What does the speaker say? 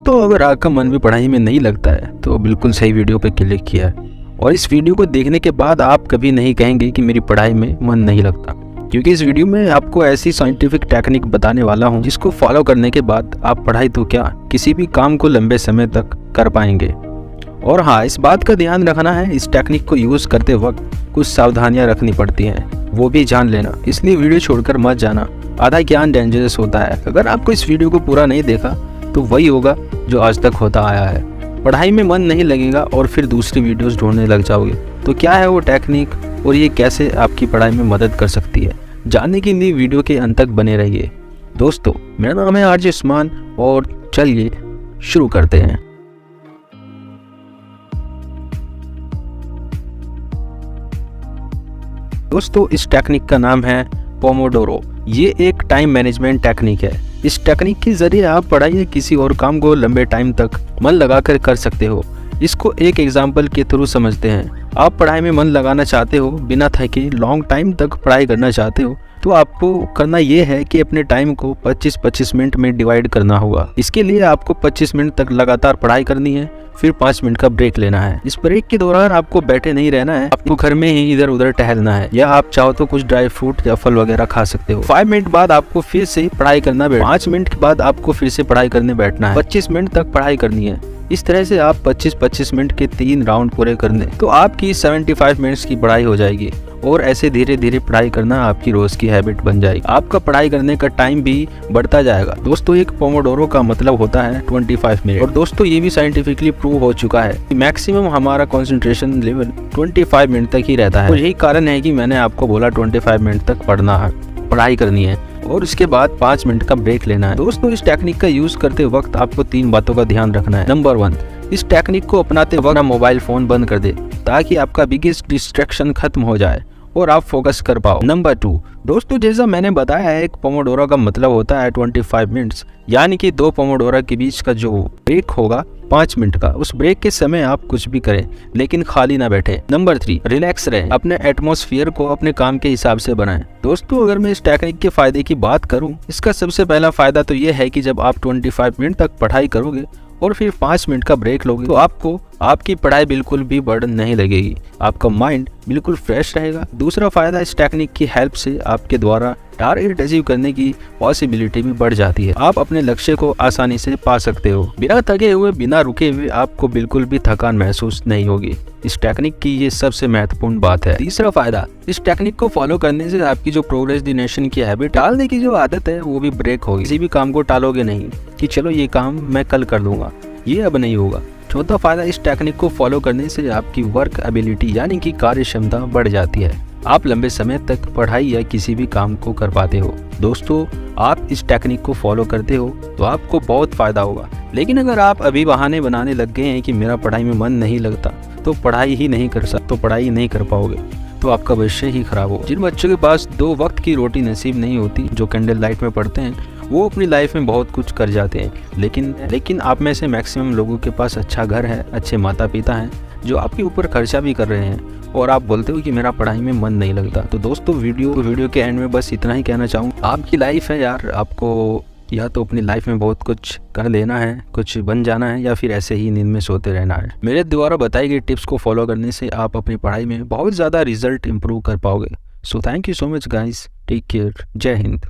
दोस्तों अगर आपका मन भी पढ़ाई में नहीं लगता है तो बिल्कुल सही वीडियो पे क्लिक किया है, और इस वीडियो को देखने के बाद आप कभी नहीं कहेंगे कि मेरी पढ़ाई में मन नहीं लगता, क्योंकि इस वीडियो में आपको ऐसी साइंटिफिक टेक्निक बताने वाला हूं जिसको फॉलो करने के बाद आप पढ़ाई तो क्या किसी भी काम को लंबे समय तक कर पाएंगे। और हाँ, इस बात का ध्यान रखना है, इस टेक्निक को यूज़ करते वक्त कुछ सावधानियाँ रखनी पड़ती हैं, वो भी जान लेना, इसलिए वीडियो छोड़कर मत जाना। आधा ज्ञान डेंजरस होता है। अगर आपको इस वीडियो को पूरा नहीं देखा तो वही होगा जो आज तक होता आया है, पढ़ाई में मन नहीं लगेगा और फिर दूसरी वीडियोस ढूंढने लग जाओगे। तो क्या है वो टेक्निक और ये कैसे आपकी पढ़ाई में मदद कर सकती है, जानने के लिए वीडियो के अंत तक बने रहिए। दोस्तों मेरा नाम है आरजे उस्मान और चलिए शुरू करते हैं। दोस्तों इस टेक्निक का नाम है पोमोडोरो। ये एक टाइम मैनेजमेंट टेक्निक है। इस टेक्निक के जरिए आप पढ़ाई या किसी और काम को लंबे टाइम तक मन लगाकर कर सकते हो। इसको एक एग्जाम्पल के थ्रू समझते हैं। आप पढ़ाई में मन लगाना चाहते हो, बिना थके लॉन्ग टाइम तक पढ़ाई करना चाहते हो, तो आपको करना ये है कि अपने टाइम को 25-25 मिनट में डिवाइड करना होगा। इसके लिए आपको 25 मिनट तक लगातार पढ़ाई करनी है, फिर 5 मिनट का ब्रेक लेना है। इस ब्रेक के दौरान आपको बैठे नहीं रहना है, आपको घर में ही इधर उधर टहलना है, या आप चाहो तो कुछ ड्राई फ्रूट या फल वगैरह खा सकते हो। 5 मिनट बाद आपको फिर से पढ़ाई करना बैठना, 5 मिनट के बाद आपको फिर से पढ़ाई करने बैठना है, 25 मिनट तक पढ़ाई करनी है। इस तरह से आप 25-25 मिनट के 3 राउंड पूरे कर लें तो आपकी 75 मिनट्स की पढ़ाई हो जाएगी। और ऐसे धीरे धीरे पढ़ाई करना आपकी रोज की हैबिट बन जाएगी। आपका पढ़ाई करने का टाइम भी बढ़ता जाएगा। दोस्तों एक पोमोडोरो का मतलब होता है 25 मिनट, और दोस्तों ये भी साइंटिफिकली प्रूव हो चुका है कि मैक्सिमम हमारा कंसंट्रेशन लेवल 25 मिनट तक ही रहता है। और यही कारण है कि मैंने आपको बोला 25 मिनट तक पढ़ाई करनी है और उसके बाद 5 मिनट का ब्रेक लेना है। दोस्तों इस टेक्निक का यूज करते वक्त आपको 3 बातों का ध्यान रखना है। नंबर 1, इस टेक्निक को अपनाते वक्त मोबाइल फोन बंद कर दे ताकि आपका बिगेस्ट डिस्ट्रैक्शन खत्म हो जाए और आप फोकस कर पाओ। नंबर 2, दोस्तों जैसा मैंने बताया है, एक पोमोडोरो का मतलब होता है 25 मिनट्स, यानी कि 2 पोमोडोरो के बीच का जो ब्रेक होगा 5 मिनट का, उस ब्रेक के समय आप कुछ भी करें लेकिन खाली ना बैठे। नंबर 3, रिलैक्स रहें, अपने एटमॉस्फेयर को अपने काम के हिसाब से बनाएं। दोस्तों अगर मैं इस टेक्निक के फायदे की बात करूं, इसका सबसे पहला फायदा तो ये है कि जब आप 25 मिनट तक पढ़ाई करोगे और फिर 5 मिनट का ब्रेक लोगे तो आपको आपकी पढ़ाई बिल्कुल भी बर्डन नहीं लगेगी, आपका माइंड बिल्कुल फ्रेश रहेगा। दूसरा फायदा, इस टेक्निक की हेल्प से आपके द्वारा टारगेट अचीव करने की पॉसिबिलिटी भी बढ़ जाती है। आप अपने लक्ष्य को आसानी से पा सकते हो बिना थके हुए, बिना रुके हुए। आपको बिल्कुल भी थकान महसूस नहीं होगी। इस टेक्निक की ये सबसे महत्वपूर्ण बात है। तीसरा फायदा, इस टेक्निक को फॉलो करने से आपकी जो प्रोक्रेस्टिनेशन की हैबिट, टालने की जो आदत है, वो भी ब्रेक होगी। किसी भी काम को टालोगे नहीं कि चलो ये काम मैं कल कर लूंगा, ये अब नहीं होगा। चौथा फायदा, इस टेक्निक को फॉलो करने से आपकी वर्क एबिलिटी यानी कि कार्य क्षमता बढ़ जाती है। आप लंबे समय तक पढ़ाई या किसी भी काम को कर पाते हो। दोस्तों आप इस टेक्निक को फॉलो करते हो तो आपको बहुत फायदा होगा। लेकिन अगर आप अभी बहाने बनाने लग गए हैं कि मेरा पढ़ाई में मन नहीं लगता, तो पढ़ाई ही नहीं कर पाओगे, तो आपका भविष्य ही खराब हो। जिन बच्चों के पास 2 वक्त की रोटी नसीब नहीं होती, जो कैंडल लाइट में पढ़ते हैं, वो अपनी लाइफ में बहुत कुछ कर जाते हैं। लेकिन आप में से मैक्सिमम लोगों के पास अच्छा घर है, अच्छे माता पिता हैं जो आपके ऊपर खर्चा भी कर रहे हैं, और आप बोलते हो कि मेरा पढ़ाई में मन नहीं लगता। तो दोस्तों वीडियो के एंड में बस इतना ही कहना चाहूँगा, आपकी लाइफ है यार, आपको या तो अपनी लाइफ में बहुत कुछ कर लेना है, कुछ बन जाना है, या फिर ऐसे ही नींद में सोते रहना है। मेरे द्वारा बताई गई टिप्स को फॉलो करने से आप अपनी पढ़ाई में बहुत ज़्यादा रिजल्ट इंप्रूव कर पाओगे। So thank you so much guys, take care, Jai Hind.